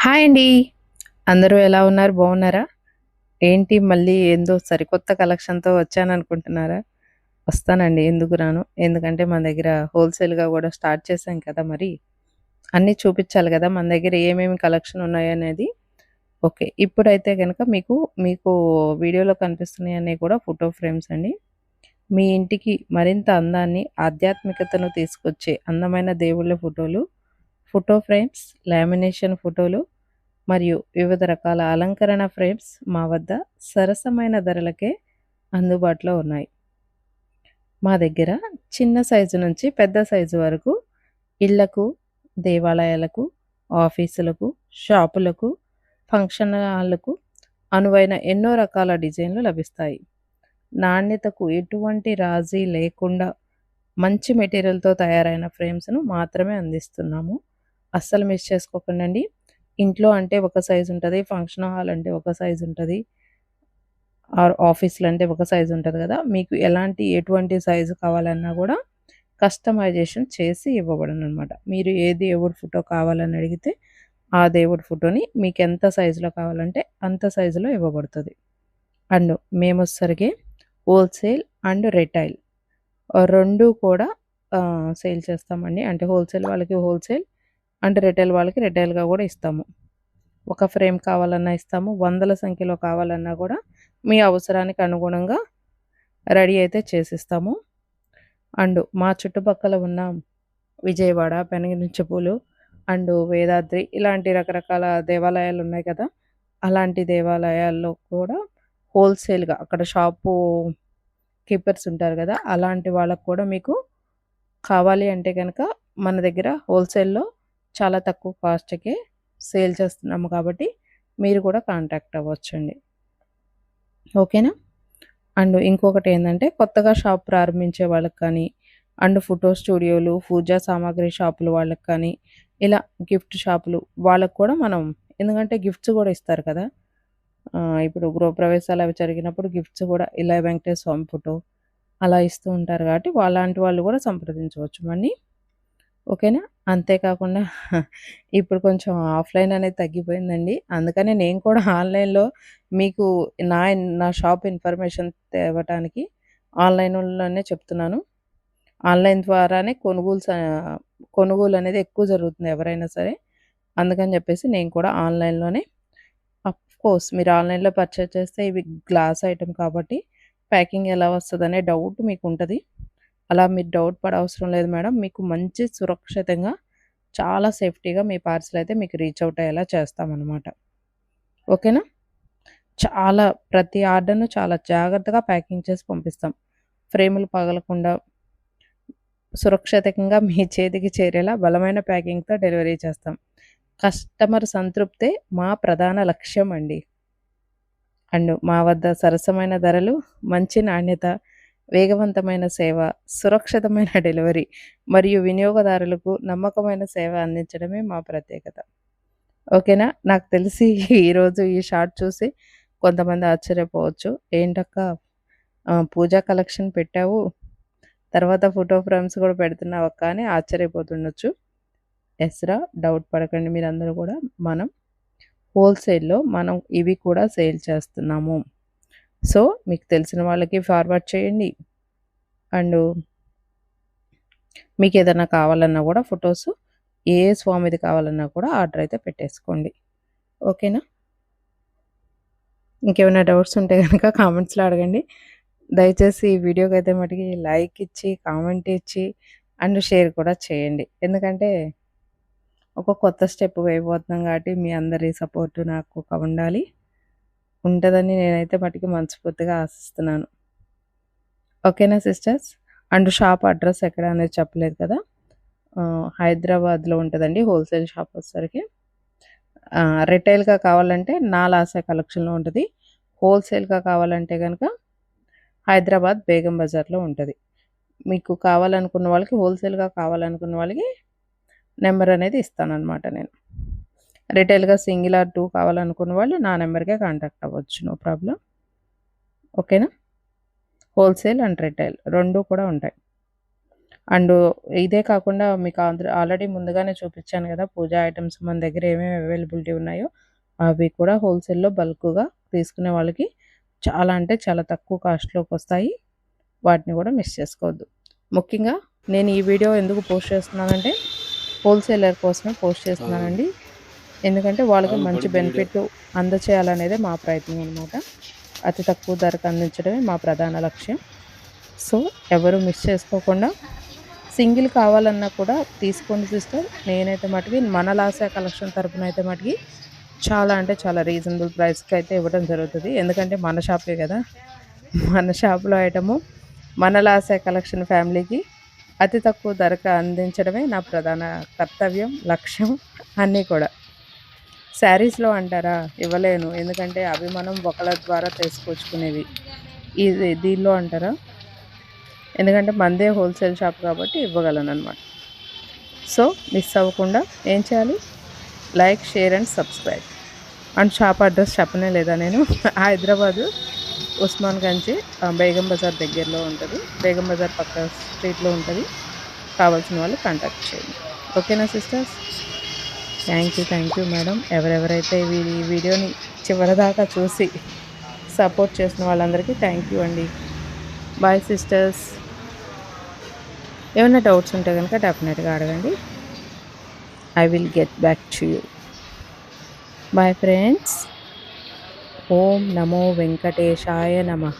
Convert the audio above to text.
Hi అండి. అందరూ ఎలా ఉన్నారు? బాగున్నారా? ఏంటి మళ్ళీ ఏందో సరికొత్త కలెక్షన్‌తో వచ్చాననుకుంటున్నారా? వస్తానండి. ఎందుకు రాను. ఎందుకంటే మన దగ్గర హోల్‌సేల్‌గా గూడా స్టార్ట్ చేశాం కదా మరి. అన్నీ చూపిచ్చాలి గదా! మన దగ్గర ఏమేమి కలెక్షన్ ఉన్నాయనేది. ఓకే. ఇప్పుడైతే గనక మీకు వీడియోలో కనిపిస్తున్నాయన్నీ కూడా ఫోటో ఫ్రేమ్స్ అండి. మీ ఇంటికి మరింత అందాన్ని, ఆధ్యాత్మికతను తీసుకొచ్చే అందమైన దేవుళ్ళ ఫోటోలు, ఫోటో ఫ్రేమ్స్, లామినేషన్ ఫోటోలు మరియు వివిధ రకాల అలంకరణ ఫ్రేమ్స్ మా వద్ద సరసమైన ధరలకే అందుబాటులో ఉన్నాయి. మా దగ్గర చిన్న సైజు నుంచి పెద్ద సైజు వరకు ఇళ్లకు, దేవాలయాలకు, ఆఫీసులకు, షాపులకు, ఫంక్షన్ హాల్లకు అనువైన ఎన్నో రకాల డిజైన్లు లభిస్తాయి. నాణ్యతకు ఎటువంటి రాజీ లేకుండా మంచి మెటీరియల్‌తో తయారైన ఫ్రేమ్స్‌ను మాత్రమే అందిస్తున్నాము. అస్సలు మిస్ చేసుకోకండండి. ఇంట్లో అంటే ఒక సైజ్ ఉంటది. ఫంక్షన్ హాల్ అంటే ఒక సైజ్ ఉంటది. ఆఫీస్‌లో అంటే ఒక సైజ్ ఉంటది గదా! మీకు ఎటువంటి సైజు కావాలన్నా గూడా కస్టమైజేషన్ చేసి ఇవ్వబడుననమాట. మీరు ఏ దేవుడి ఫోటో కావాలని అడిగితే, ఆ దేవుడి ఫోటోని మీకెంత సైజులో కావాలంటే అంత సైజులో ఇవ్వబడుతది. అండ్ మేమొచ్చరికే హోల్‌సేల్ అండ్ రిటైల్ 2 కూడా సేల్ చేస్తామండి. అంటే హోల్‌సేల్ వాళ్ళకి హోల్‌సేల్ అండ్ రిటైల్ వాళ్ళకి రిటైల్‌గా గూడా ఇస్తాము. ఒక ఫ్రేమ్ కావాలన్నా ఇస్తాము. వందల సంఖ్యలో కావాలన్నా గూడా మీ అవసరానికి అనుగుణంగా రెడీ అయితే చేసిస్తాము. అండ్ మా చుట్టుపక్కల ఉన్న విజయవాడ, పెనగంచిప్రోలు అండ్ వేదాద్రి ఇలాంటి రకరకాల దేవాలయాలున్నాయి కదా! అలాంటి దేవాలయాల్లో కూడా హోల్‌సేల్‌గా అక్కడ షాపు కీపర్స్ ఉంటారు గదా! అలాంటి వాళ్ళకి కూడా మీకు కావాలి అంటే గనక మన దగ్గర హోల్‌సేల్‌లో చాలా తక్కువ కాస్ట్‌కే సేల్ చేస్తున్నాము కాబట్టి మీరు కూడా కాంటాక్ట్ అవ్వచ్చండి. ఓకేనా? అండ్ ఇంకొకటేందంటే కొత్తగా షాప్ ప్రారంభించే వాళ్ళకి కానీ, అండ్ ఫోటో స్టూడియోలు, పూజా సామాగ్రి షాపులు వాళ్ళకి కానీ, ఇలా గిఫ్ట్ షాపులు వాళ్ళకి కూడా మనం ఎందుకంటే గిఫ్ట్స్ గూడా ఇస్తారు కదా! ఇప్పుడు గృహప్రవేశాలు అవి జరిగినప్పుడు గిఫ్ట్స్ గూడా ఇలా వెంకటేశ్వర స్వామి ఫోటో అలా ఇస్తూ ఉంటారు కాబట్టి అలాంటి వాళ్ళు గూడా సంప్రదించవచ్చు మన్ని. ఓకేనా? అంతే కాకుండా ఇప్పుడు కొంచెం ఆఫ్‌లైన్ అనేది తగ్గిపోయిందండి. అందుకనే నేను కూడా ఆన్‌లైన్‌లో మీకు నా నా షాప్ ఇన్ఫర్మేషన్ తేవటానికి ఆన్‌లైన్‌లోనే చెప్తున్నాను. ఆన్‌లైన్ ద్వారానే కొనుగోలనేది ఎక్కువ జరుగుతుంది ఎవరైనా సరే. అందుకని జెప్పేసి నేను కూడా ఆన్‌లైన్‌లోనే ఆఫ్‌కోర్స్ మీరు ఆన్‌లైన్‌లో పర్చేజ్ చేస్తే ఇవి గ్లాస్ ఐటెమ్ కాబట్టి ప్యాకింగ్ ఎలా వస్తదనే డౌట్ మీకుంటది. అలా మీరు డౌట్ పడవసరం లేదు మేడం. మీకు మంచి సురక్షితంగా చాలా సేఫ్టీగా మీ పార్సెల్ అయితే మీకు రీచ్ ఔట్ అయ్యేలా చేస్తామనమాట. ఓకేనా? చాలా ప్రతి ఆర్డర్‌ను చాలా జాగ్రత్తగా ప్యాకింగ్ చేసి పంపిస్తాం. ఫ్రేములు పగలకుండా సురక్షితంగా మీ చేతికి చేరేలా బలమైన ప్యాకింగ్‌తో డెలివరీ చేస్తాం. కస్టమర్ సంతృప్తే మా ప్రధాన లక్ష్యం అండి. అండ్ మా వద్ద సరసమైన ధరలు, మంచి నాణ్యత, వేగవంతమైన సేవ, సురక్షితమైన డెలివరీ మరియు వినియోగదారులకు నమ్మకమైన సేవ అందించడమే మా ప్రత్యేకత. ఓకేనా? నాకు తెలిసి ఈరోజు ఈ షార్ట్ చూసి కొంతమంది ఆశ్చర్యపోవచ్చు. ఏంటక్కా పూజా కలెక్షన్ పెట్టావు. తర్వాత ఫోటో ఫ్రేమ్స్ కూడా పెడుతున్నావక్క అని ఆశ్చర్యపోతుండొచ్చు. యెస్ రా! డౌట్ పడకండి మీరందరూ కూడా. హోల్‌సేల్‌లో మనం ఇవి కూడా సేల్ చేస్తున్నాము. సో, మీకు తెలిసిన వాళ్ళకి ఫార్వర్డ్ చేయండి. అండ్ మీకేదన్నా కావాలన్నా గూడా ఫోటోసు ఏ స్వామిది కావాలన్నా కూడా ఆర్డర్ అయితే పెట్టేసుకోండి. ఓకేనా? ఇంకేమైనా డౌట్స్ ఉంటే గనక కామెంట్స్‌లో అడగండి. దయచేసి ఈ వీడియోకైతే మటికి లైక్ ఇచ్చి, కామెంట్ ఇచ్చి అండ్ షేర్ కూడా చేయండి. ఎందుకంటే ఒక కొత్త స్టెప్ వేయబోతున్నాం కాబట్టి మీ అందరి సపోర్ట్ నాకు ఉండాలి. ఉంటదని నేనైతే మటికి మనస్ఫూర్తిగా ఆశిస్తున్నాను. ఓకేనా సిస్టర్స్? అండ్ షాప్ అడ్రెస్ ఎక్కడ అనేది చెప్పలేదు కదా! హైదరాబాద్‌లో ఉంటదండి హోల్‌సేల్ షాప్ వచ్చేసరికి. రిటైల్‌గా కావాలంటే నా లాసా కలెక్షన్‌లో ఉంటది. హోల్‌సేల్‌గా కావాలంటే గనక హైదరాబాద్ బేగం బజార్‌లో ఉంటది. మీకు కావాలనుకున్న వాళ్ళకి హోల్‌సేల్‌గా కావాలనుకున్న వాళ్ళకి నంబర్ అనేది ఇస్తాననమాట నేను. రిటైల్‌గా సింగిల్ ఆర్ 2 కావాలనుకున్న వాళ్ళు నా నంబర్‌కే కాంటాక్ట్ అవ్వచ్చు. No problem. ఓకేనా? హోల్‌సేల్ అండ్ రిటైల్ 2 కూడా ఉంటాయి. అండ్ ఇదే కాకుండా మీకు ఆల్రెడీ ముందుగానే చూపించాను కదా! పూజా ఐటెమ్స్ మన దగ్గర ఏమేమి అవైలబిలిటీ ఉన్నాయో అవి కూడా హోల్‌సేల్‌లో బల్క్‌గా తీసుకునే వాళ్ళకి చాలా అంటే చాలా తక్కువ కాస్ట్‌లోకొస్తాయి. వాటిని కూడా మిస్ చేసుకోవద్దు. ముఖ్యంగా నేను ఈ వీడియో ఎందుకు పోస్ట్ చేస్తున్నానంటే హోల్‌సేలర్ కోసమే పోస్ట్ అవును. చేస్తున్నానండి. ఎందుకంటే వాళ్ళకి అవును. మంచి పడిద్ది వీడియో. బెనిఫిట్ అందచేయాలనేదే మా ప్రయత్నం అనమాట. అతి తక్కువ ధరకు అందించడమే మా ప్రధాన లక్ష్యం. సో, ఎవరు మిస్ చేసుకోకుండా సింగిల్ కావాలన్నా కూడా తీసుకోండి సిస్టర్. నేనైతే మటికి మన లాస్య కలెక్షన్ తరపునైతే మటికి చాలా అంటే చాలా రీజనబుల్ ప్రైస్‌కైతే ఇవ్వడం జరుగుతది. ఎందుకంటే మన షాపే గదా! మన షాప్‌లో ఐటము మన లాస్య కలెక్షన్ ఫ్యామిలీకి అతి తక్కువ ధరకు అందించడమే నా ప్రధాన కర్తవ్యం, లక్ష్యం అన్నీ కూడా. శారీస్‌లో అంటారా? ఇవ్వలేను. ఎందుకంటే అవి మనం ఒకళ్ళ ద్వారా తీసుకొచ్చుకునేవి. దీనిలో అంటారా? ఎందుకంటే మనదే హోల్‌సేల్ షాప్ కాబట్టి ఇవ్వగలననమాట. సో, మిస్ అవ్వకుండా ఏం చేయాలి? Like, share and subscribe. And shop address చెప్పనే లేదా నేను? హైదరాబాదు ఉస్మాన్ గంజ్ బేగం బజార్ దగ్గరలో ఉంటది. బేగం బజార్ పక్క స్ట్రీట్‌లో ఉంటది. కావాల్సిన వాళ్ళు కాంటాక్ట్ చేయండి. ఓకేనా సిస్టర్స్? Thank you madam. ఎవరెవరైతే ఈ వీడియోని చివరిదాకా చూసి సపోర్ట్ చేసిన వాళ్ళందరికీ థ్యాంక్ యూ అండి. Bye sisters. ఏమైనా డౌట్స్ ఉంటే గనుక డెఫినెట్‌గా అడగండి. I will get back to you. Bye friends. ఓం నమో వెంకటేశాయ నమః.